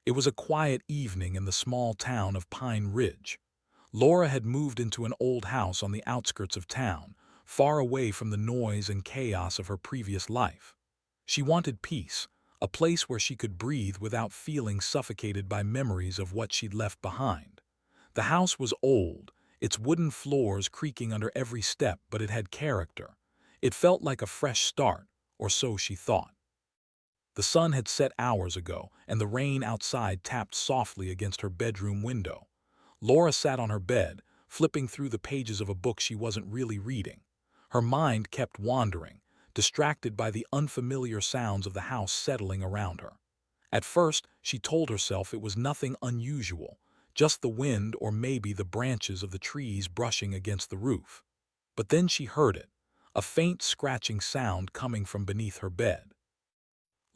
It was a quiet evening in the small town of Pine Ridge. Laura had moved into an old house on the outskirts of town, far away from the noise and chaos of her previous life. She wanted peace, a place where she could breathe without feeling suffocated by memories of what she'd left behind. The house was old, its wooden floors creaking under every step, but it had character. It felt like a fresh start, or so she thought. The sun had set hours ago, and the rain outside tapped softly against her bedroom window. Laura sat on her bed, flipping through the pages of a book she wasn't really reading. Her mind kept wandering, distracted by the unfamiliar sounds of the house settling around her. At first, she told herself it was nothing unusual, just the wind or maybe the branches of the trees brushing against the roof. But then she heard it, a faint scratching sound coming from beneath her bed.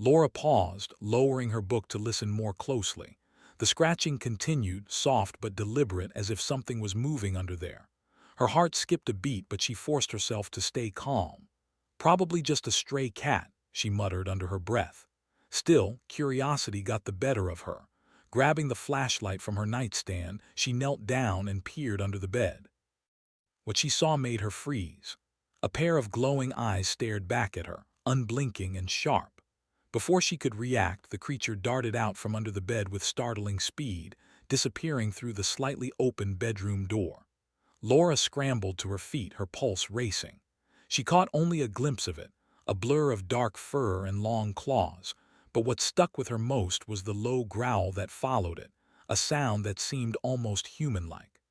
Laura paused, lowering her book to listen more closely. The scratching continued, soft but deliberate, as if something was moving under there. Her heart skipped a beat, but she forced herself to stay calm. "Probably just a stray cat," she muttered under her breath. Still, curiosity got the better of her. Grabbing the flashlight from her nightstand, she knelt down and peered under the bed. What she saw made her freeze. A pair of glowing eyes stared back at her, unblinking and sharp. Before she could react, the creature darted out from under the bed with startling speed, disappearing through the slightly open bedroom door. Laura scrambled to her feet, her pulse racing. She caught only a glimpse of it, a blur of dark fur and long claws, but what stuck with her most was the low growl that followed it, a sound that seemed almost human-like.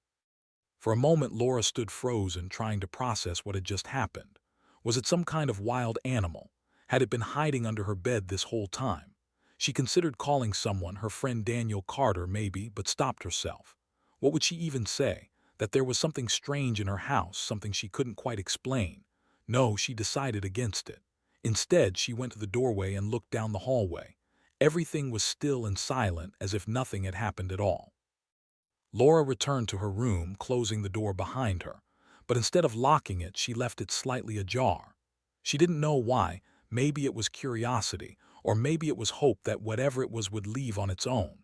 For a moment, Laura stood frozen, trying to process what had just happened. Was it some kind of wild animal? Had it been hiding under her bed this whole time? She considered calling someone, her friend Daniel Carter maybe, but stopped herself. What would she even say? That there was something strange in her house, something she couldn't quite explain. No, she decided against it. Instead, she went to the doorway and looked down the hallway. Everything was still and silent, as if nothing had happened at all. Laura returned to her room, closing the door behind her. But instead of locking it, she left it slightly ajar. She didn't know why. Maybe it was curiosity, or maybe it was hope that whatever it was would leave on its own.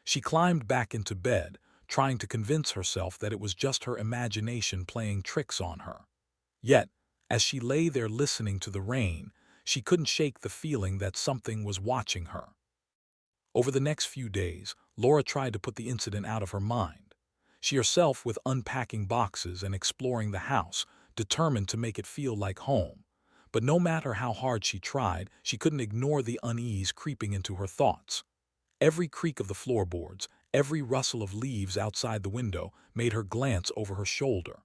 She climbed back into bed, trying to convince herself that it was just her imagination playing tricks on her. Yet, as she lay there listening to the rain, she couldn't shake the feeling that something was watching her. Over the next few days, Laura tried to put the incident out of her mind. She herself with unpacking boxes and exploring the house, determined to make it feel like home. But no matter how hard she tried, she couldn't ignore the unease creeping into her thoughts. Every creak of the floorboards, every rustle of leaves outside the window made her glance over her shoulder.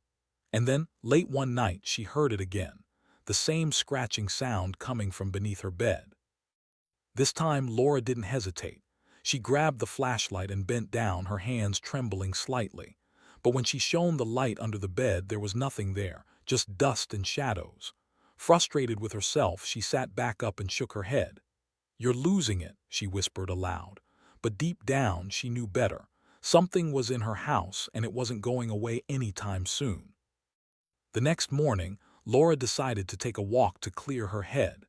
And then, late one night, she heard it again, the same scratching sound coming from beneath her bed. This time, Laura didn't hesitate. She grabbed the flashlight and bent down, her hands trembling slightly. But when she shone the light under the bed, there was nothing there, just dust and shadows. Frustrated with herself, she sat back up and shook her head. "You're losing it," she whispered aloud. But deep down, she knew better. Something was in her house, and it wasn't going away anytime soon. The next morning, Laura decided to take a walk to clear her head.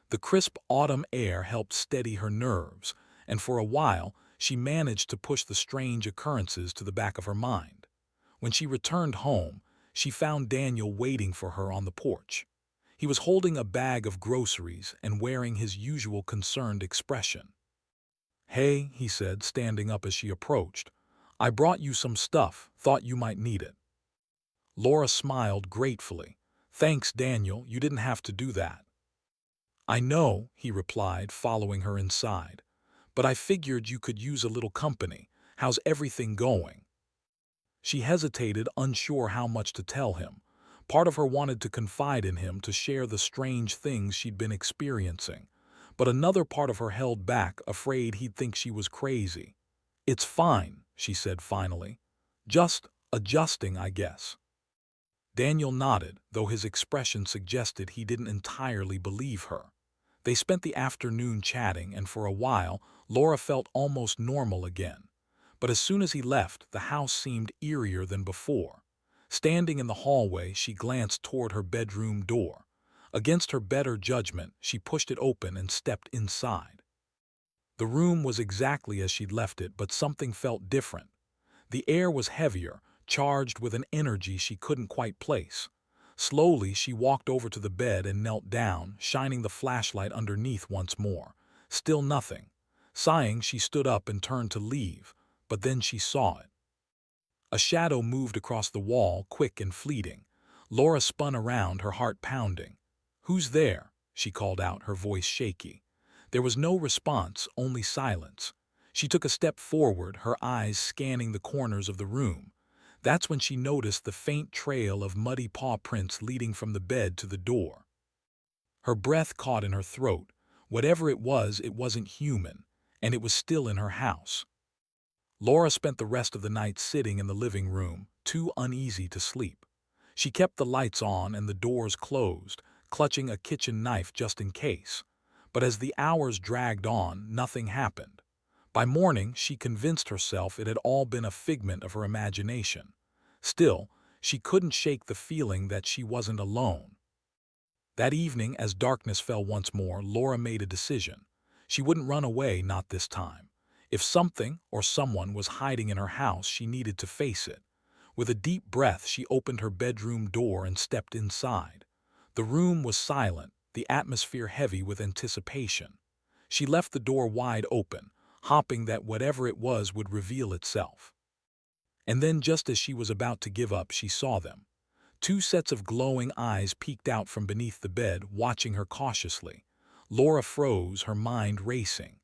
The crisp autumn air helped steady her nerves, and for a while, she managed to push the strange occurrences to the back of her mind. When she returned home, she found Daniel waiting for her on the porch. He was holding a bag of groceries and wearing his usual concerned expression. "Hey," he said, standing up as she approached. "I brought you some stuff, thought you might need it." Laura smiled gratefully. "Thanks, Daniel, you didn't have to do that." "I know," he replied, following her inside. "But I figured you could use a little company. How's everything going?" She hesitated, unsure how much to tell him. Part of her wanted to confide in him, to share the strange things she'd been experiencing. But another part of her held back, afraid he'd think she was crazy. "It's fine," she said finally. "Just adjusting, I guess." Daniel nodded, though his expression suggested he didn't entirely believe her. They spent the afternoon chatting, and for a while, Laura felt almost normal again. But as soon as he left, the house seemed eerier than before. Standing in the hallway, she glanced toward her bedroom door. Against her better judgment, she pushed it open and stepped inside. The room was exactly as she'd left it, but something felt different. The air was heavier, charged with an energy she couldn't quite place. Slowly, she walked over to the bed and knelt down, shining the flashlight underneath once more. Still nothing. Sighing, she stood up and turned to leave, but then she saw it. A shadow moved across the wall, quick and fleeting. Laura spun around, her heart pounding. "Who's there?" she called out, her voice shaky. There was no response, only silence. She took a step forward, her eyes scanning the corners of the room. That's when she noticed the faint trail of muddy paw prints leading from the bed to the door. Her breath caught in her throat. Whatever it wasn't human, and it was still in her house. Laura spent the rest of the night sitting in the living room, too uneasy to sleep. She kept the lights on and the doors closed, clutching a kitchen knife just in case. But as the hours dragged on, nothing happened. By morning, she convinced herself it had all been a figment of her imagination. Still, she couldn't shake the feeling that she wasn't alone. That evening, as darkness fell once more, Laura made a decision. She wouldn't run away, not this time. If something or someone was hiding in her house, she needed to face it. With a deep breath, she opened her bedroom door and stepped inside. The room was silent, the atmosphere heavy with anticipation. She left the door wide open, hoping that whatever it was would reveal itself. And then, just as she was about to give up, she saw them. Two sets of glowing eyes peeked out from beneath the bed, watching her cautiously. Laura froze, her mind racing.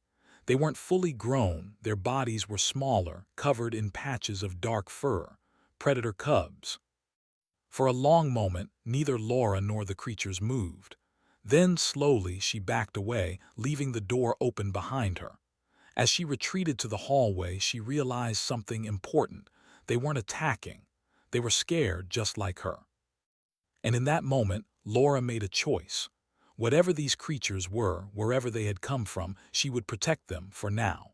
They weren't fully grown, their bodies were smaller, covered in patches of dark fur, predator cubs. For a long moment, neither Laura nor the creatures moved. Then, slowly, she backed away, leaving the door open behind her. As she retreated to the hallway, she realized something important. They weren't attacking. They were scared, just like her. And in that moment, Laura made a choice. Whatever these creatures were, wherever they had come from, she would protect them for now.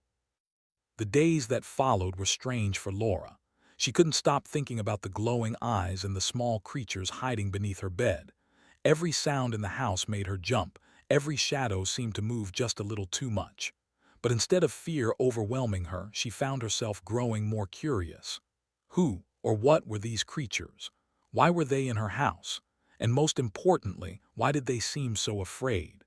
The days that followed were strange for Laura. She couldn't stop thinking about the glowing eyes and the small creatures hiding beneath her bed. Every sound in the house made her jump. Every shadow seemed to move just a little too much. But instead of fear overwhelming her, she found herself growing more curious. Who or what were these creatures? Why were they in her house? And most importantly, why did they seem so afraid?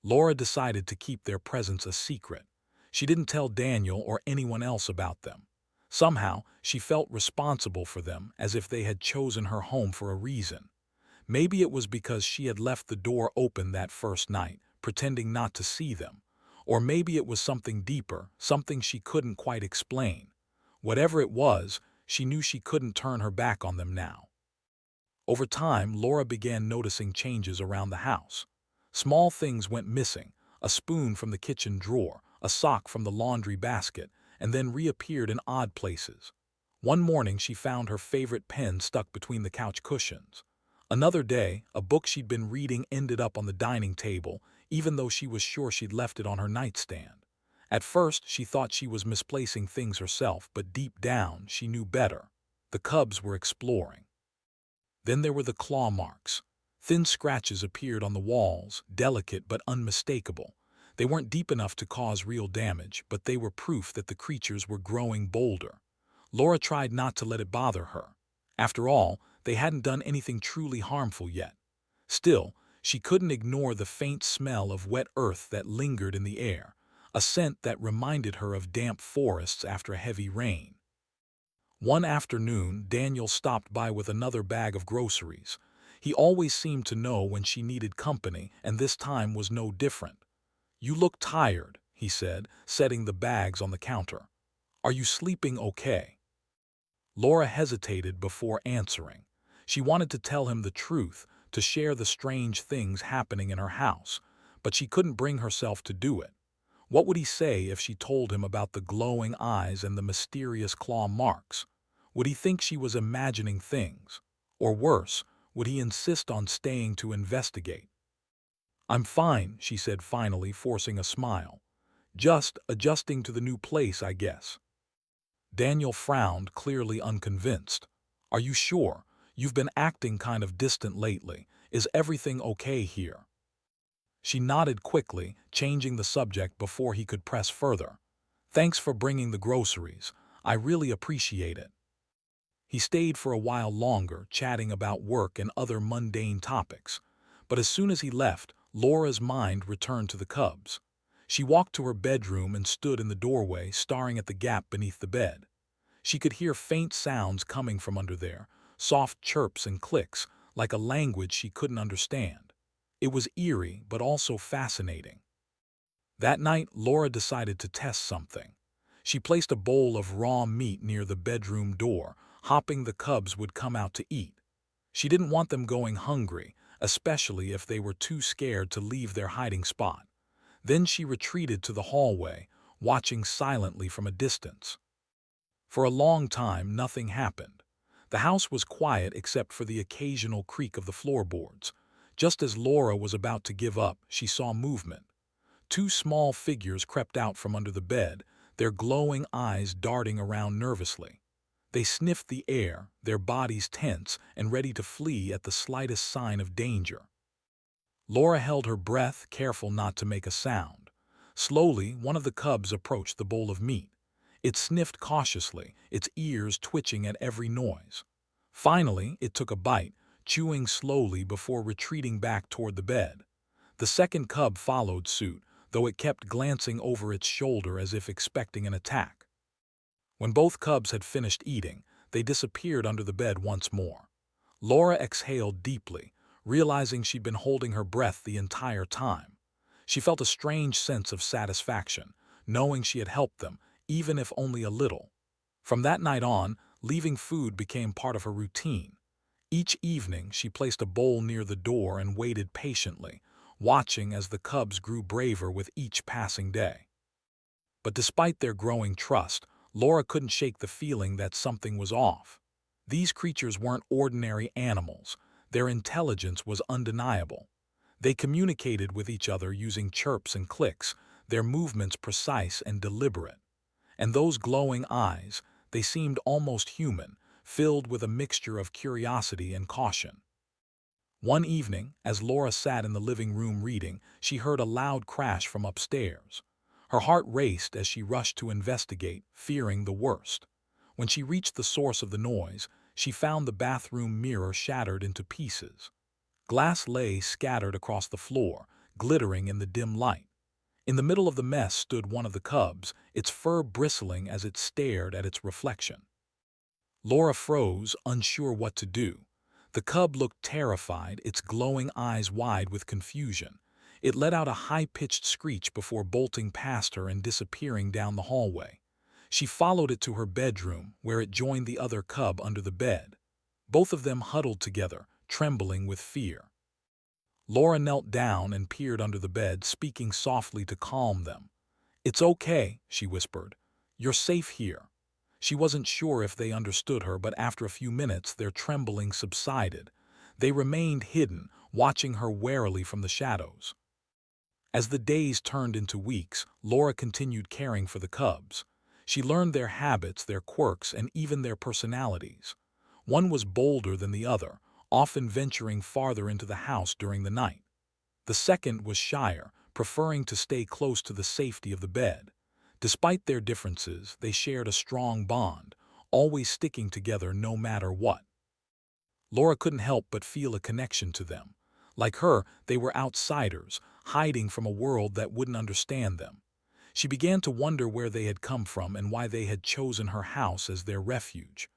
Laura decided to keep their presence a secret. She didn't tell Daniel or anyone else about them. Somehow, she felt responsible for them, as if they had chosen her home for a reason. Maybe it was because she had left the door open that first night, pretending not to see them. Or maybe it was something deeper, something she couldn't quite explain. Whatever it was, she knew she couldn't turn her back on them now. Over time, Laura began noticing changes around the house. Small things went missing, a spoon from the kitchen drawer, a sock from the laundry basket, and then reappeared in odd places. One morning, she found her favorite pen stuck between the couch cushions. Another day, a book she'd been reading ended up on the dining table, even though she was sure she'd left it on her nightstand. At first, she thought she was misplacing things herself, but deep down, she knew better. The cubs were exploring. Then there were the claw marks. Thin scratches appeared on the walls, delicate but unmistakable. They weren't deep enough to cause real damage, but they were proof that the creatures were growing bolder. Laura tried not to let it bother her. After all, they hadn't done anything truly harmful yet. Still, she couldn't ignore the faint smell of wet earth that lingered in the air, a scent that reminded her of damp forests after a heavy rain. One afternoon, Daniel stopped by with another bag of groceries. He always seemed to know when she needed company, and this time was no different. "You look tired," he said, setting the bags on the counter. "Are you sleeping okay?" Laura hesitated before answering. She wanted to tell him the truth, to share the strange things happening in her house, but she couldn't bring herself to do it. What would he say if she told him about the glowing eyes and the mysterious claw marks? Would he think she was imagining things? Or worse, would he insist on staying to investigate? "I'm fine," she said finally, forcing a smile. "Just adjusting to the new place, I guess." Daniel frowned, clearly unconvinced. "Are you sure? You've been acting kind of distant lately. Is everything okay here?" She nodded quickly, changing the subject before he could press further. "Thanks for bringing the groceries. I really appreciate it." He stayed for a while longer, chatting about work and other mundane topics. But as soon as he left, Laura's mind returned to the cubs. She walked to her bedroom and stood in the doorway, staring at the gap beneath the bed. She could hear faint sounds coming from under there, soft chirps and clicks, like a language she couldn't understand. It was eerie, but also fascinating. That night, Laura decided to test something. She placed a bowl of raw meat near the bedroom door, hoping the cubs would come out to eat. She didn't want them going hungry, especially if they were too scared to leave their hiding spot. Then she retreated to the hallway, watching silently from a distance. For a long time, nothing happened. The house was quiet except for the occasional creak of the floorboards. Just as Laura was about to give up, she saw movement. Two small figures crept out from under the bed, their glowing eyes darting around nervously. They sniffed the air, their bodies tense and ready to flee at the slightest sign of danger. Laura held her breath, careful not to make a sound. Slowly, one of the cubs approached the bowl of meat. It sniffed cautiously, its ears twitching at every noise. Finally, it took a bite, chewing slowly before retreating back toward the bed. The second cub followed suit, though it kept glancing over its shoulder as if expecting an attack. When both cubs had finished eating, they disappeared under the bed once more. Laura exhaled deeply, realizing she'd been holding her breath the entire time. She felt a strange sense of satisfaction, knowing she had helped them, even if only a little. From that night on, leaving food became part of her routine. Each evening, she placed a bowl near the door and waited patiently, watching as the cubs grew braver with each passing day. But despite their growing trust, Laura couldn't shake the feeling that something was off. These creatures weren't ordinary animals. Their intelligence was undeniable. They communicated with each other using chirps and clicks, their movements precise and deliberate. And those glowing eyes, they seemed almost human, filled with a mixture of curiosity and caution. One evening, as Laura sat in the living room reading, she heard a loud crash from upstairs. Her heart raced as she rushed to investigate, fearing the worst. When she reached the source of the noise, she found the bathroom mirror shattered into pieces. Glass lay scattered across the floor, glittering in the dim light. In the middle of the mess stood one of the cubs, its fur bristling as it stared at its reflection. Laura froze, unsure what to do. The cub looked terrified, its glowing eyes wide with confusion. It let out a high-pitched screech before bolting past her and disappearing down the hallway. She followed it to her bedroom, where it joined the other cub under the bed. Both of them huddled together, trembling with fear. Laura knelt down and peered under the bed, speaking softly to calm them. "It's okay," she whispered. "You're safe here." She wasn't sure if they understood her, but after a few minutes their trembling subsided. They remained hidden, watching her warily from the shadows. As the days turned into weeks, Laura continued caring for the cubs. She learned their habits, their quirks, and even their personalities. One was bolder than the other, often venturing farther into the house during the night. The second was shyer, preferring to stay close to the safety of the bed. Despite their differences, they shared a strong bond, always sticking together no matter what. Laura couldn't help but feel a connection to them. Like her, they were outsiders, hiding from a world that wouldn't understand them. She began to wonder where they had come from and why they had chosen her house as their refuge.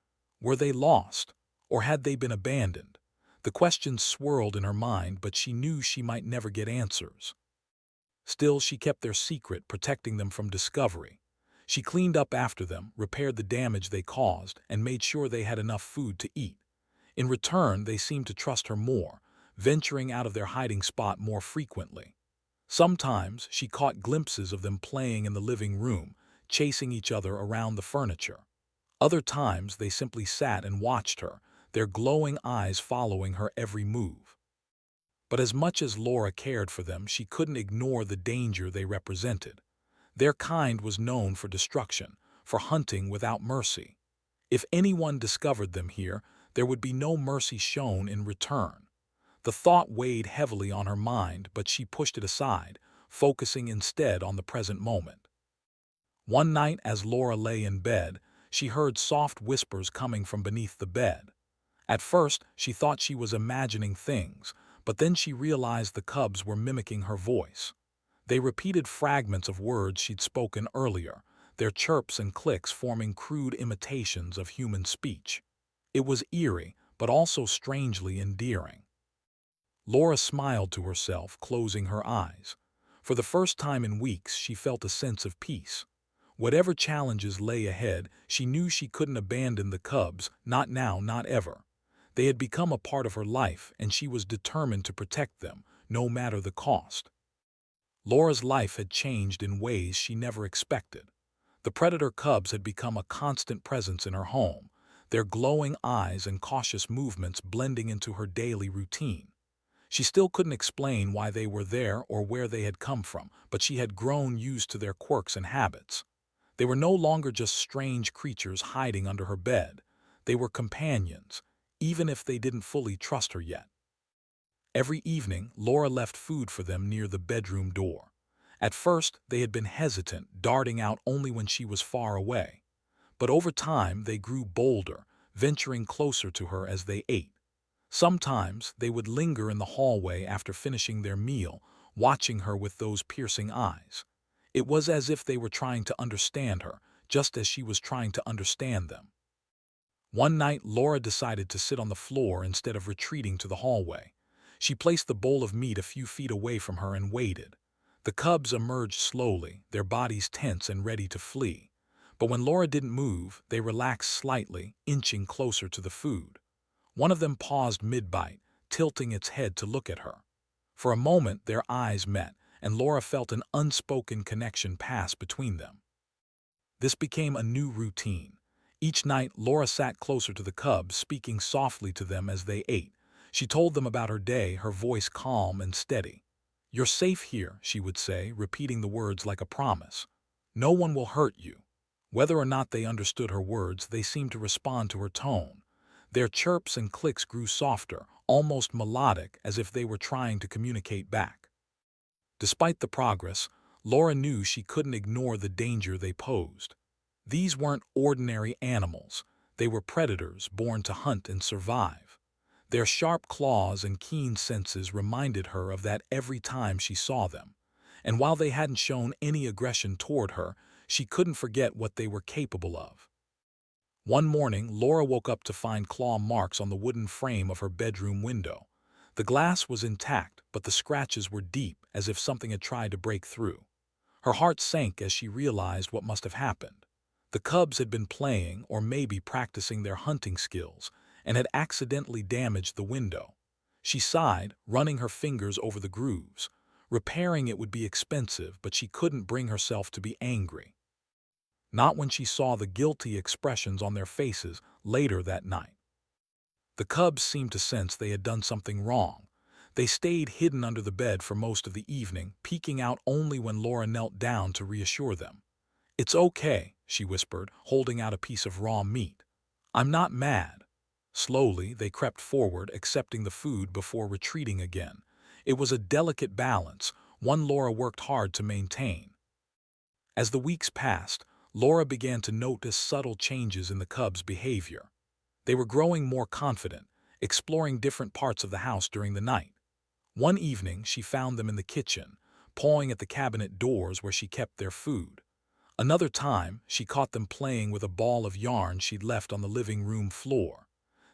Were they lost? Or had they been abandoned? The questions swirled in her mind, but she knew she might never get answers. Still, she kept their secret, protecting them from discovery. She cleaned up after them, repaired the damage they caused, and made sure they had enough food to eat. In return, they seemed to trust her more, venturing out of their hiding spot more frequently. Sometimes she caught glimpses of them playing in the living room, chasing each other around the furniture. Other times they simply sat and watched her, their glowing eyes following her every move. But as much as Laura cared for them, she couldn't ignore the danger they represented. Their kind was known for destruction, for hunting without mercy. If anyone discovered them here, there would be no mercy shown in return. The thought weighed heavily on her mind, but she pushed it aside, focusing instead on the present moment. One night, as Laura lay in bed, she heard soft whispers coming from beneath the bed. At first, she thought she was imagining things, but then she realized the cubs were mimicking her voice. They repeated fragments of words she'd spoken earlier, their chirps and clicks forming crude imitations of human speech. It was eerie, but also strangely endearing. Laura smiled to herself, closing her eyes. For the first time in weeks, she felt a sense of peace. Whatever challenges lay ahead, she knew she couldn't abandon the cubs, not now, not ever. They had become a part of her life, and she was determined to protect them, no matter the cost. Laura's life had changed in ways she never expected. The predator cubs had become a constant presence in her home, their glowing eyes and cautious movements blending into her daily routine. She still couldn't explain why they were there or where they had come from, but she had grown used to their quirks and habits. They were no longer just strange creatures hiding under her bed. They were companions, even if they didn't fully trust her yet. Every evening, Laura left food for them near the bedroom door. At first, they had been hesitant, darting out only when she was far away. But over time, they grew bolder, venturing closer to her as they ate. Sometimes, they would linger in the hallway after finishing their meal, watching her with those piercing eyes. It was as if they were trying to understand her, just as she was trying to understand them. One night, Laura decided to sit on the floor instead of retreating to the hallway. She placed the bowl of meat a few feet away from her and waited. The cubs emerged slowly, their bodies tense and ready to flee. But when Laura didn't move, they relaxed slightly, inching closer to the food. One of them paused mid-bite, tilting its head to look at her. For a moment, their eyes met, and Laura felt an unspoken connection pass between them. This became a new routine. Each night, Laura sat closer to the cubs, speaking softly to them as they ate. She told them about her day, her voice calm and steady. "You're safe here," she would say, repeating the words like a promise. "No one will hurt you." Whether or not they understood her words, they seemed to respond to her tone. Their chirps and clicks grew softer, almost melodic, as if they were trying to communicate back. Despite the progress, Laura knew she couldn't ignore the danger they posed. These weren't ordinary animals. They were predators born to hunt and survive. Their sharp claws and keen senses reminded her of that every time she saw them. And while they hadn't shown any aggression toward her, she couldn't forget what they were capable of. One morning, Laura woke up to find claw marks on the wooden frame of her bedroom window. The glass was intact, but the scratches were deep, as if something had tried to break through. Her heart sank as she realized what must have happened. The cubs had been playing, or maybe practicing their hunting skills, and had accidentally damaged the window. She sighed, running her fingers over the grooves. Repairing it would be expensive, but she couldn't bring herself to be angry. Not when she saw the guilty expressions on their faces later that night. The cubs seemed to sense they had done something wrong. They stayed hidden under the bed for most of the evening, peeking out only when Laura knelt down to reassure them. "It's okay," she whispered, holding out a piece of raw meat. "I'm not mad." Slowly, they crept forward, accepting the food before retreating again. It was a delicate balance, one Laura worked hard to maintain. As the weeks passed, Laura began to notice subtle changes in the cubs' behavior. They were growing more confident, exploring different parts of the house during the night. One evening, she found them in the kitchen, pawing at the cabinet doors where she kept their food. Another time, she caught them playing with a ball of yarn she'd left on the living room floor.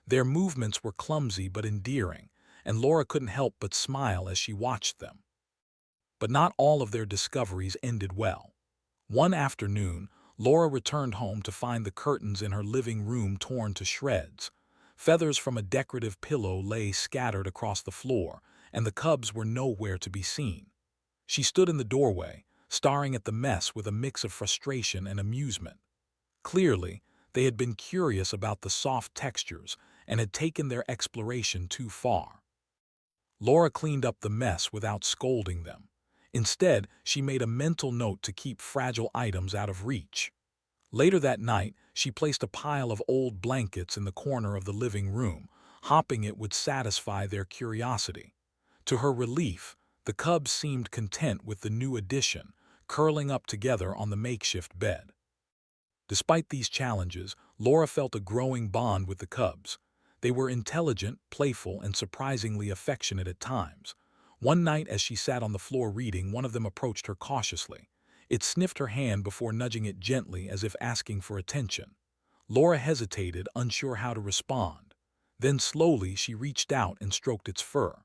Their movements were clumsy but endearing, and Laura couldn't help but smile as she watched them. But not all of their discoveries ended well. One afternoon, Laura returned home to find the curtains in her living room torn to shreds. Feathers from a decorative pillow lay scattered across the floor, and the cubs were nowhere to be seen. She stood in the doorway, staring at the mess with a mix of frustration and amusement. Clearly, they had been curious about the soft textures and had taken their exploration too far. Laura cleaned up the mess without scolding them. Instead, she made a mental note to keep fragile items out of reach. Later that night, she placed a pile of old blankets in the corner of the living room, hopping it would satisfy their curiosity. To her relief, the cubs seemed content with the new addition, curling up together on the makeshift bed. Despite these challenges, Laura felt a growing bond with the cubs. They were intelligent, playful, and surprisingly affectionate at times. One night as she sat on the floor reading, one of them approached her cautiously. It sniffed her hand before nudging it gently as if asking for attention. Laura hesitated, unsure how to respond. Then slowly she reached out and stroked its fur.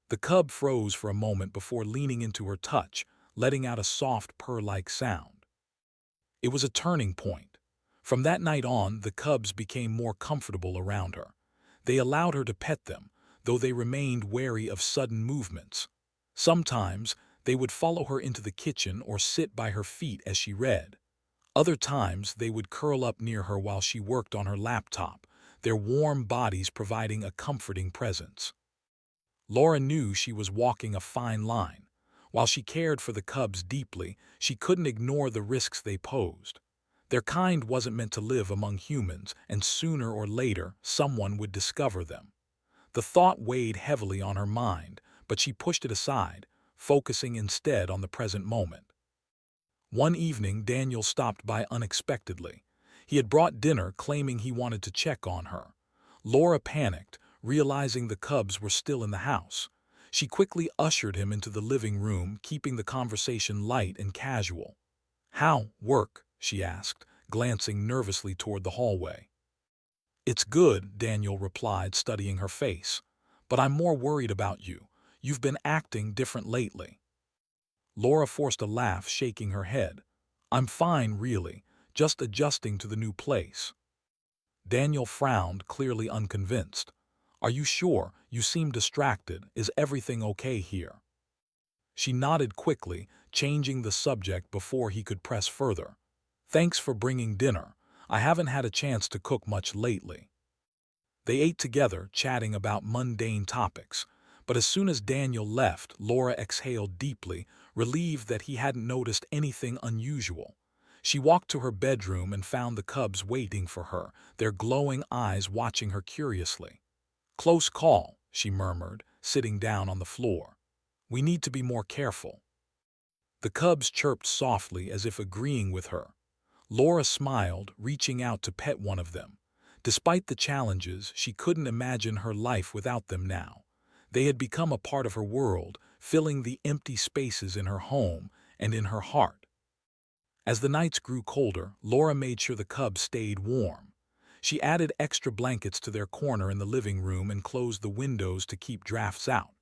The cub froze for a moment before leaning into her touch, letting out a soft purr-like sound. It was a turning point. From that night on, the cubs became more comfortable around her. They allowed her to pet them, though they remained wary of sudden movements. Sometimes, they would follow her into the kitchen or sit by her feet as she read. Other times, they would curl up near her while she worked on her laptop, their warm bodies providing a comforting presence. Laura knew she was walking a fine line. While she cared for the cubs deeply, she couldn't ignore the risks they posed. Their kind wasn't meant to live among humans, and sooner or later, someone would discover them. The thought weighed heavily on her mind, but she pushed it aside, focusing instead on the present moment. One evening, Daniel stopped by unexpectedly. He had brought dinner, claiming he wanted to check on her. Laura panicked, realizing the cubs were still in the house. She quickly ushered him into the living room, keeping the conversation light and casual. "How, work?" she asked, glancing nervously toward the hallway. "It's good," Daniel replied, studying her face. "But I'm more worried about you. You've been acting different lately." Laura forced a laugh, shaking her head. "I'm fine, really, just adjusting to the new place." Daniel frowned, clearly unconvinced. "Are you sure? You seem distracted. Is everything okay here?" She nodded quickly, changing the subject before he could press further. "Thanks for bringing dinner. I haven't had a chance to cook much lately." They ate together, chatting about mundane topics. But as soon as Daniel left, Laura exhaled deeply, relieved that he hadn't noticed anything unusual. She walked to her bedroom and found the cubs waiting for her, their glowing eyes watching her curiously. "Close call," she murmured, sitting down on the floor. "We need to be more careful." The cubs chirped softly as if agreeing with her. Laura smiled, reaching out to pet one of them. Despite the challenges, she couldn't imagine her life without them now. They had become a part of her world, filling the empty spaces in her home and in her heart. As the nights grew colder, Laura made sure the cubs stayed warm. She added extra blankets to their corner in the living room and closed the windows to keep drafts out.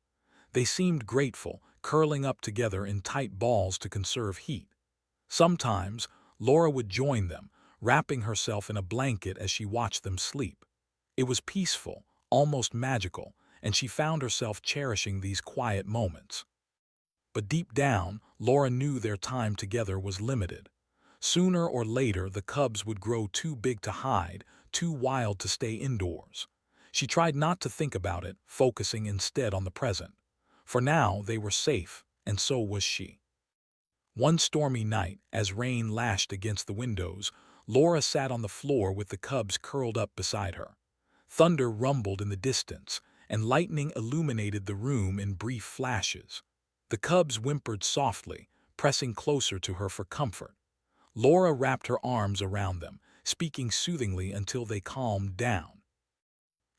They seemed grateful, curling up together in tight balls to conserve heat. Sometimes, Laura would join them, wrapping herself in a blanket as she watched them sleep. It was peaceful, almost magical, and she found herself cherishing these quiet moments. But deep down, Laura knew their time together was limited. Sooner or later, the cubs would grow too big to hide, too wild to stay indoors. She tried not to think about it, focusing instead on the present. For now, they were safe, and so was she. One stormy night, as rain lashed against the windows, Laura sat on the floor with the cubs curled up beside her. Thunder rumbled in the distance, and lightning illuminated the room in brief flashes. The cubs whimpered softly, pressing closer to her for comfort. Laura wrapped her arms around them, speaking soothingly until they calmed down.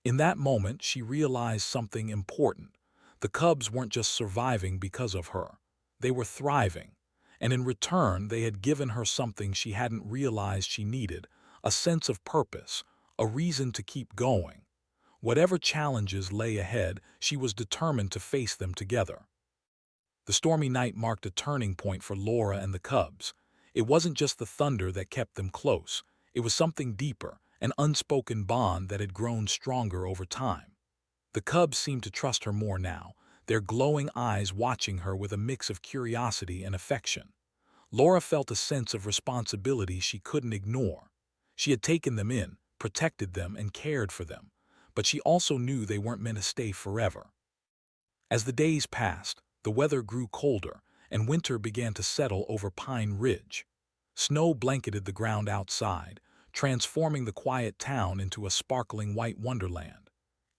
In that moment, she realized something important. The cubs weren't just surviving because of her. They were thriving. And in return, they had given her something she hadn't realized she needed, a sense of purpose, a reason to keep going. Whatever challenges lay ahead, she was determined to face them together. The stormy night marked a turning point for Laura and the cubs. It wasn't just the thunder that kept them close. It was something deeper, an unspoken bond that had grown stronger over time. The cubs seemed to trust her more now, their glowing eyes watching her with a mix of curiosity and affection. Laura felt a sense of responsibility she couldn't ignore. She had taken them in, protected them, and cared for them, but she also knew they weren't meant to stay forever. As the days passed, the weather grew colder, and winter began to settle over Pine Ridge. Snow blanketed the ground outside, transforming the quiet town into a sparkling white wonderland.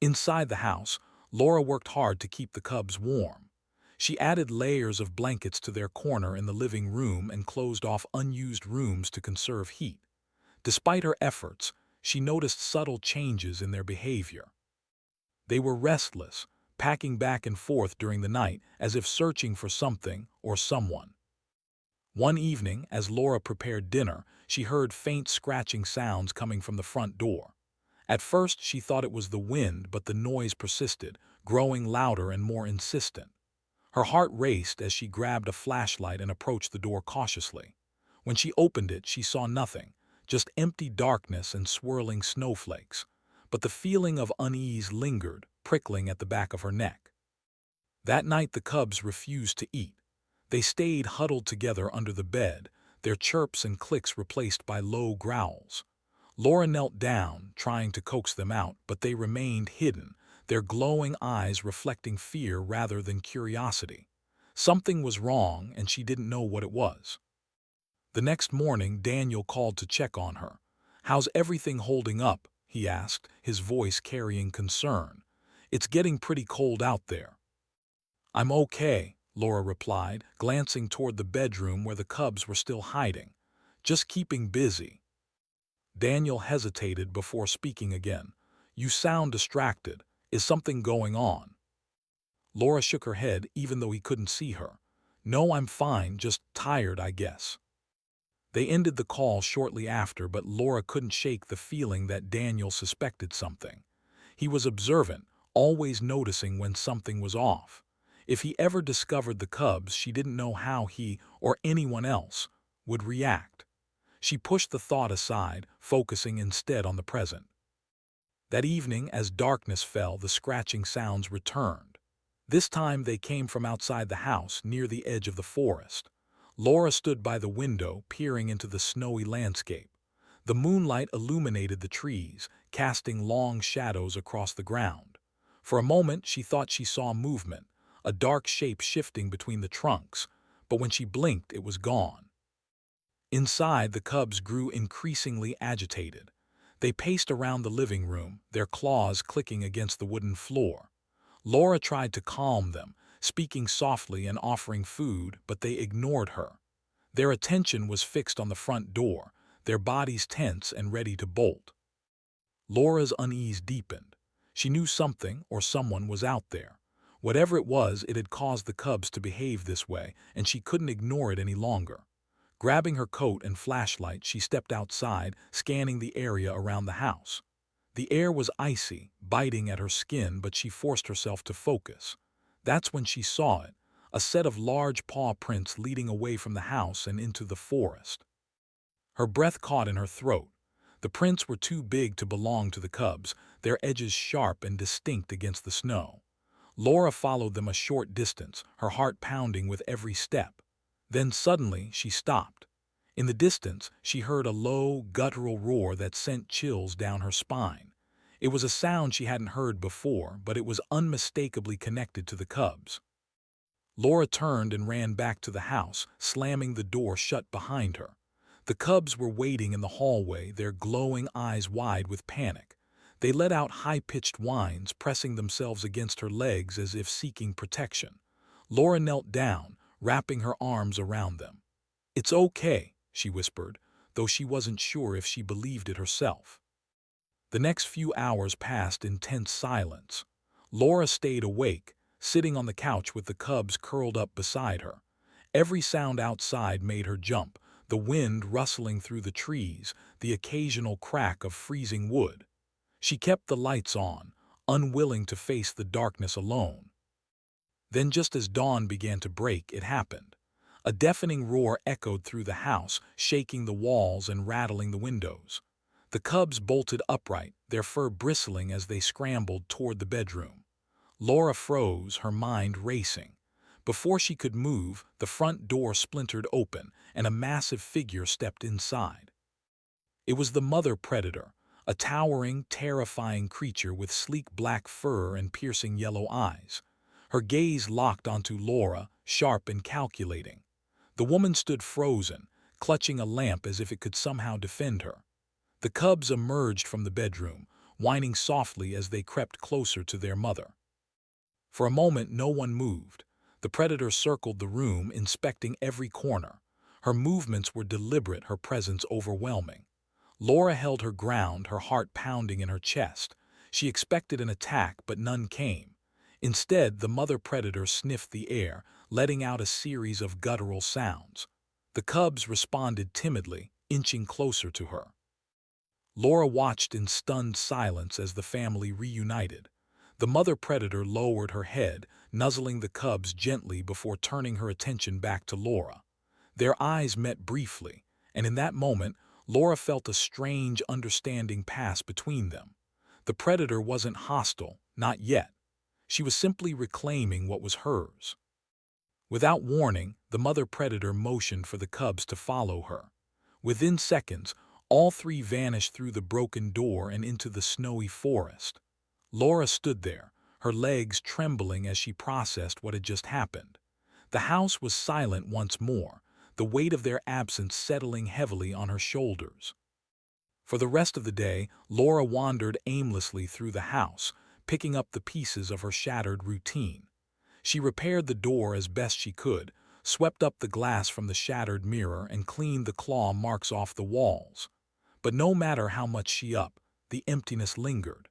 Inside the house, Laura worked hard to keep the cubs warm. She added layers of blankets to their corner in the living room and closed off unused rooms to conserve heat. Despite her efforts, she noticed subtle changes in their behavior. They were restless, packing back and forth during the night as if searching for something or someone. One evening, as Laura prepared dinner, she heard faint scratching sounds coming from the front door. At first, she thought it was the wind, but the noise persisted, growing louder and more insistent. Her heart raced as she grabbed a flashlight and approached the door cautiously. When she opened it, she saw nothing, just empty darkness and swirling snowflakes. But the feeling of unease lingered, prickling at the back of her neck. That night, the cubs refused to eat. They stayed huddled together under the bed, their chirps and clicks replaced by low growls. Laura knelt down, trying to coax them out, but they remained hidden, their glowing eyes reflecting fear rather than curiosity. Something was wrong, and she didn't know what it was. The next morning, Daniel called to check on her. "How's everything holding up?" he asked, his voice carrying concern. "It's getting pretty cold out there." "I'm okay," Laura replied, glancing toward the bedroom where the cubs were still hiding. "Just keeping busy." Daniel hesitated before speaking again. "You sound distracted. Is something going on?" Laura shook her head even though he couldn't see her. "No, I'm fine, just tired, I guess." They ended the call shortly after, but Laura couldn't shake the feeling that Daniel suspected something. He was observant, always noticing when something was off. If he ever discovered the cubs, she didn't know how he, or anyone else, would react. She pushed the thought aside, focusing instead on the present. That evening, as darkness fell, the scratching sounds returned. This time they came from outside the house, near the edge of the forest. Laura stood by the window, peering into the snowy landscape. The moonlight illuminated the trees, casting long shadows across the ground. For a moment she thought she saw movement, a dark shape shifting between the trunks, but when she blinked it was gone. Inside, the cubs grew increasingly agitated. They paced around the living room, their claws clicking against the wooden floor. Laura tried to calm them, speaking softly and offering food, but they ignored her. Their attention was fixed on the front door, their bodies tense and ready to bolt. Laura's unease deepened. She knew something or someone was out there. Whatever it was, it had caused the cubs to behave this way, and she couldn't ignore it any longer. Grabbing her coat and flashlight, she stepped outside, scanning the area around the house. The air was icy, biting at her skin, but she forced herself to focus. That's when she saw it, a set of large paw prints leading away from the house and into the forest. Her breath caught in her throat. The prints were too big to belong to the cubs, their edges sharp and distinct against the snow. Laura followed them a short distance, her heart pounding with every step. Then suddenly she stopped. In the distance, she heard a low, guttural roar that sent chills down her spine. It was a sound she hadn't heard before, but it was unmistakably connected to the cubs. Laura turned and ran back to the house, slamming the door shut behind her. The cubs were waiting in the hallway, their glowing eyes wide with panic. They let out high-pitched whines, pressing themselves against her legs as if seeking protection. Laura knelt down, wrapping her arms around them. "It's okay," she whispered, though she wasn't sure if she believed it herself. The next few hours passed in tense silence. Laura stayed awake, sitting on the couch with the cubs curled up beside her. Every sound outside made her jump, the wind rustling through the trees, the occasional crack of freezing wood. She kept the lights on, unwilling to face the darkness alone. Then, just as dawn began to break, it happened. A deafening roar echoed through the house, shaking the walls and rattling the windows. The cubs bolted upright, their fur bristling as they scrambled toward the bedroom. Laura froze, her mind racing. Before she could move, the front door splintered open, and a massive figure stepped inside. It was the mother predator, a towering, terrifying creature with sleek black fur and piercing yellow eyes. Her gaze locked onto Laura, sharp and calculating. The woman stood frozen, clutching a lamp as if it could somehow defend her. The cubs emerged from the bedroom, whining softly as they crept closer to their mother. For a moment, no one moved. The predator circled the room, inspecting every corner. Her movements were deliberate, her presence overwhelming. Laura held her ground, her heart pounding in her chest. She expected an attack, but none came. Instead, the mother predator sniffed the air, letting out a series of guttural sounds. The cubs responded timidly, inching closer to her. Laura watched in stunned silence as the family reunited. The mother predator lowered her head, nuzzling the cubs gently before turning her attention back to Laura. Their eyes met briefly, and in that moment, Laura felt a strange understanding pass between them. The predator wasn't hostile, not yet. She was simply reclaiming what was hers. Without warning, the mother predator motioned for the cubs to follow her. Within seconds, all three vanished through the broken door and into the snowy forest. Laura stood there, her legs trembling as she processed what had just happened. The house was silent once more, the weight of their absence settling heavily on her shoulders. For the rest of the day, Laura wandered aimlessly through the house, picking up the pieces of her shattered routine. She repaired the door as best she could, swept up the glass from the shattered mirror, and cleaned the claw marks off the walls. But no matter how much she upped, the emptiness lingered.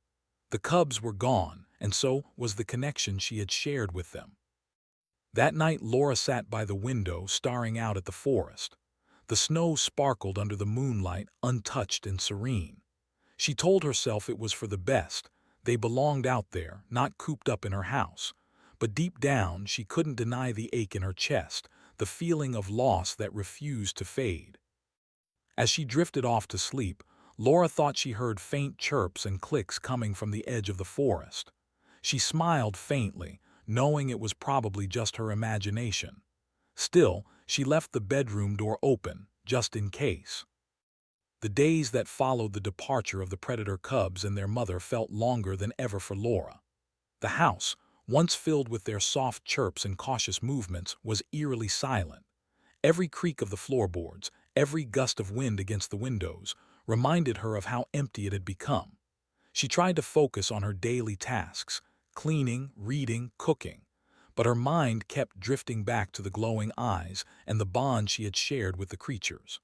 The cubs were gone, and so was the connection she had shared with them. That night, Laura sat by the window, staring out at the forest. The snow sparkled under the moonlight, untouched and serene. She told herself it was for the best. They belonged out there, not cooped up in her house. But deep down, she couldn't deny the ache in her chest, the feeling of loss that refused to fade. As she drifted off to sleep, Laura thought she heard faint chirps and clicks coming from the edge of the forest. She smiled faintly, knowing it was probably just her imagination. Still, she left the bedroom door open, just in case. The days that followed the departure of the predator cubs and their mother felt longer than ever for Laura. The house, once filled with their soft chirps and cautious movements, was eerily silent. Every creak of the floorboards, every gust of wind against the windows, reminded her of how empty it had become. She tried to focus on her daily tasks, cleaning, reading, cooking, but her mind kept drifting back to the glowing eyes and the bond she had shared with the creatures.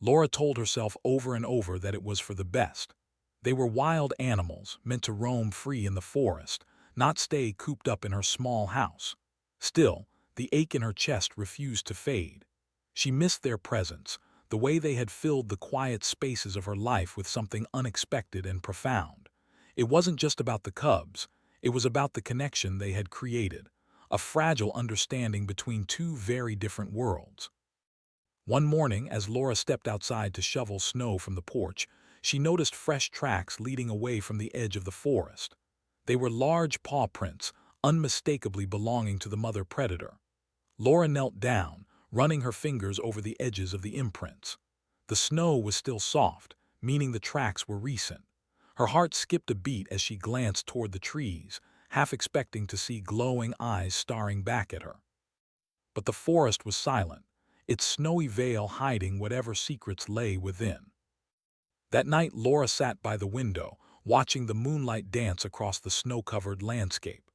Laura told herself over and over that it was for the best. They were wild animals, meant to roam free in the forest, not stay cooped up in her small house. Still, the ache in her chest refused to fade. She missed their presence, the way they had filled the quiet spaces of her life with something unexpected and profound. It wasn't just about the cubs, it was about the connection they had created, a fragile understanding between two very different worlds. One morning, as Laura stepped outside to shovel snow from the porch, she noticed fresh tracks leading away from the edge of the forest. They were large paw prints, unmistakably belonging to the mother predator. Laura knelt down, running her fingers over the edges of the imprints. The snow was still soft, meaning the tracks were recent. Her heart skipped a beat as she glanced toward the trees, half expecting to see glowing eyes staring back at her. But the forest was silent, its snowy veil hiding whatever secrets lay within. That night, Laura sat by the window, watching the moonlight dance across the snow-covered landscape.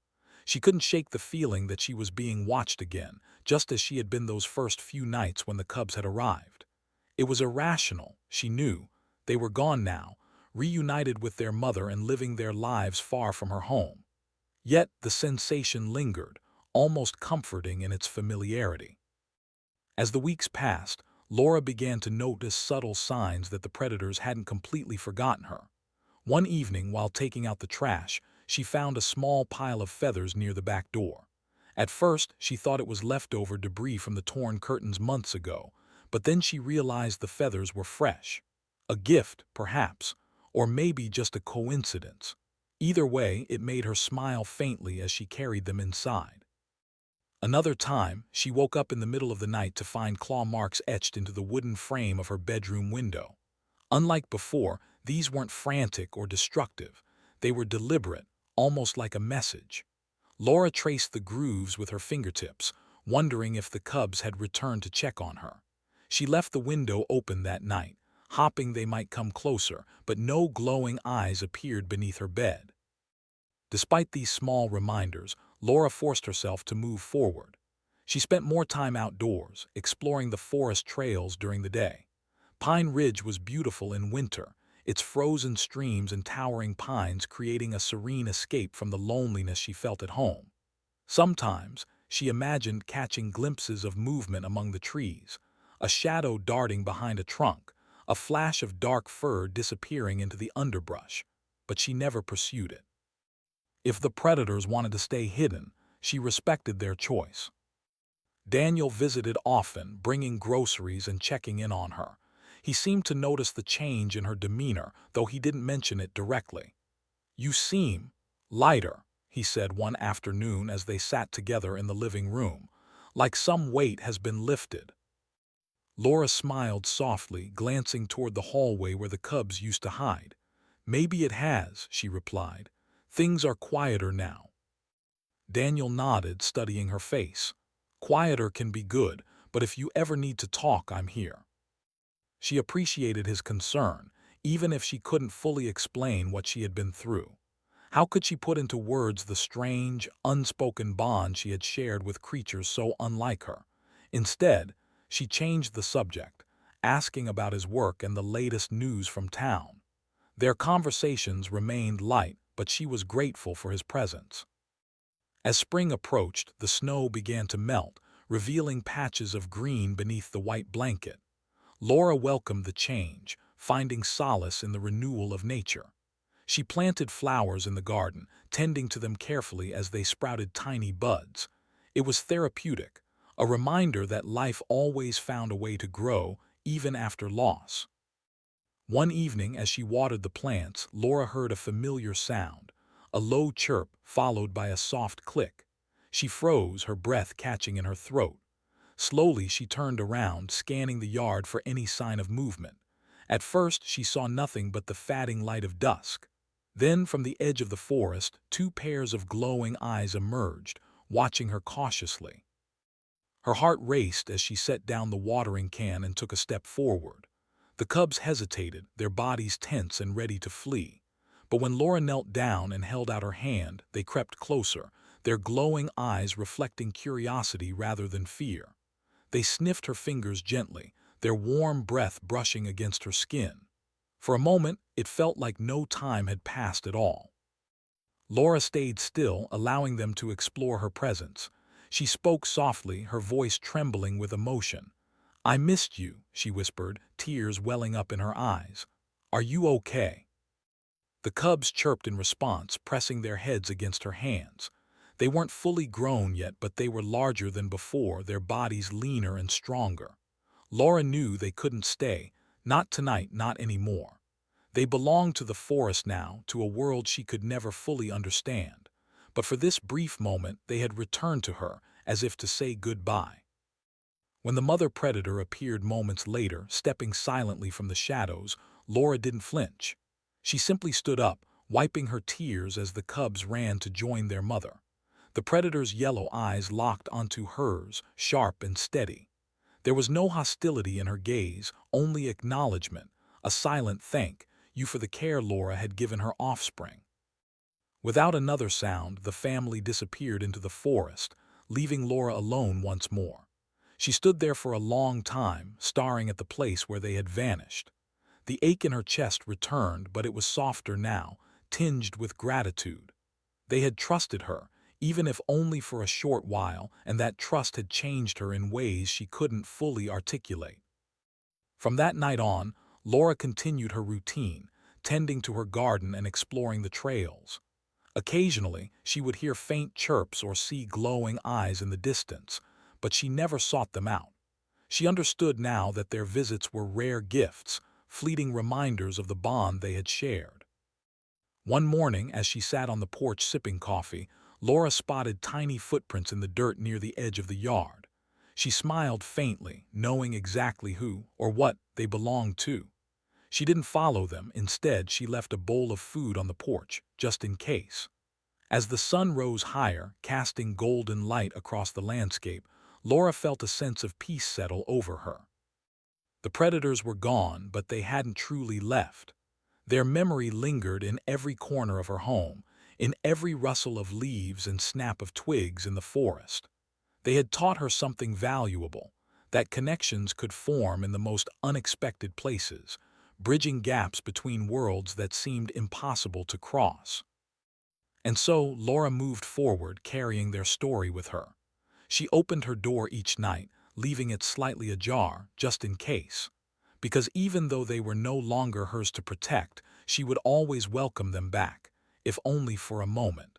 She couldn't shake the feeling that she was being watched again, just as she had been those first few nights when the cubs had arrived. It was irrational, she knew. They were gone now, reunited with their mother and living their lives far from her home. Yet the sensation lingered, almost comforting in its familiarity. As the weeks passed, Laura began to notice subtle signs that the predators hadn't completely forgotten her. One evening, while taking out the trash, she found a small pile of feathers near the back door. At first, she thought it was leftover debris from the torn curtains months ago, but then she realized the feathers were fresh. A gift, perhaps, or maybe just a coincidence. Either way, it made her smile faintly as she carried them inside. Another time, she woke up in the middle of the night to find claw marks etched into the wooden frame of her bedroom window. Unlike before, these weren't frantic or destructive. They were deliberate, almost like a message. Laura traced the grooves with her fingertips, wondering if the cubs had returned to check on her. She left the window open that night, hopping they might come closer, but no glowing eyes appeared beneath her bed. Despite these small reminders, Laura forced herself to move forward. She spent more time outdoors, exploring the forest trails during the day. Pine Ridge was beautiful in winter, its frozen streams and towering pines creating a serene escape from the loneliness she felt at home. Sometimes, she imagined catching glimpses of movement among the trees, a shadow darting behind a trunk, a flash of dark fur disappearing into the underbrush, but she never pursued it. If the predators wanted to stay hidden, she respected their choice. Daniel visited often, bringing groceries and checking in on her. He seemed to notice the change in her demeanor, though he didn't mention it directly. "You seem lighter," he said one afternoon as they sat together in the living room, "like some weight has been lifted." Laura smiled softly, glancing toward the hallway where the cubs used to hide. "Maybe it has," she replied. "Things are quieter now." Daniel nodded, studying her face. "Quieter can be good, but if you ever need to talk, I'm here." She appreciated his concern, even if she couldn't fully explain what she had been through. How could she put into words the strange, unspoken bond she had shared with creatures so unlike her? Instead, she changed the subject, asking about his work and the latest news from town. Their conversations remained light, but she was grateful for his presence. As spring approached, the snow began to melt, revealing patches of green beneath the white blanket. Laura welcomed the change, finding solace in the renewal of nature. She planted flowers in the garden, tending to them carefully as they sprouted tiny buds. It was therapeutic, a reminder that life always found a way to grow, even after loss. One evening, as she watered the plants, Laura heard a familiar sound, a low chirp followed by a soft click. She froze, her breath catching in her throat. Slowly, she turned around, scanning the yard for any sign of movement. At first, she saw nothing but the fading light of dusk. Then, from the edge of the forest, two pairs of glowing eyes emerged, watching her cautiously. Her heart raced as she set down the watering can and took a step forward. The cubs hesitated, their bodies tense and ready to flee. But when Laura knelt down and held out her hand, they crept closer, their glowing eyes reflecting curiosity rather than fear. They sniffed her fingers gently, their warm breath brushing against her skin. For a moment, it felt like no time had passed at all. Laura stayed still, allowing them to explore her presence. She spoke softly, her voice trembling with emotion. "I missed you," she whispered, tears welling up in her eyes. "Are you okay?" The cubs chirped in response, pressing their heads against her hands. They weren't fully grown yet, but they were larger than before, their bodies leaner and stronger. Laura knew they couldn't stay, not tonight, not anymore. They belonged to the forest now, to a world she could never fully understand. But for this brief moment, they had returned to her, as if to say goodbye. When the mother predator appeared moments later, stepping silently from the shadows, Laura didn't flinch. She simply stood up, wiping her tears as the cubs ran to join their mother. The predator's yellow eyes locked onto hers, sharp and steady. There was no hostility in her gaze, only acknowledgement, a silent thank you for the care Laura had given her offspring. Without another sound, the family disappeared into the forest, leaving Laura alone once more. She stood there for a long time, staring at the place where they had vanished. The ache in her chest returned, but it was softer now, tinged with gratitude. They had trusted her, even if only for a short while, and that trust had changed her in ways she couldn't fully articulate. From that night on, Laura continued her routine, tending to her garden and exploring the trails. Occasionally, she would hear faint chirps or see glowing eyes in the distance, but she never sought them out. She understood now that their visits were rare gifts, fleeting reminders of the bond they had shared. One morning, as she sat on the porch sipping coffee, Laura spotted tiny footprints in the dirt near the edge of the yard. She smiled faintly, knowing exactly who or what they belonged to. She didn't follow them. Instead, she left a bowl of food on the porch, just in case. As the sun rose higher, casting golden light across the landscape, Laura felt a sense of peace settle over her. The predators were gone, but they hadn't truly left. Their memory lingered in every corner of her home, in every rustle of leaves and snap of twigs in the forest. They had taught her something valuable, that connections could form in the most unexpected places, bridging gaps between worlds that seemed impossible to cross. And so Laura moved forward, carrying their story with her. She opened her door each night, leaving it slightly ajar, just in case. Because even though they were no longer hers to protect, she would always welcome them back, if only for a moment.